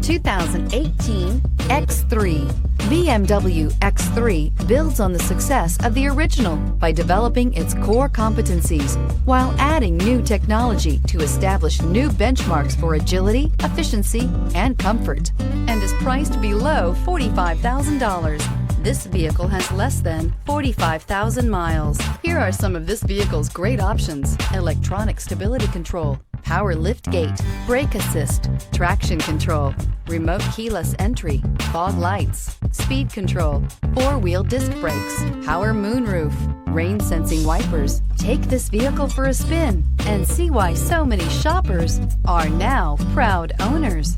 2018 X3. BMW X3 builds on the success of the original by developing its core competencies while adding new technology to establish new benchmarks for agility, efficiency, and comfort, and is priced below $45,000. This vehicle has less than 45,000 miles. Here are some of this vehicle's great options: electronic stability control, power liftgate, brake assist, traction control, remote keyless entry, fog lights, speed control, four-wheel disc brakes, power moonroof, rain sensing wipers. Take this vehicle for a spin and see why so many shoppers are now proud owners.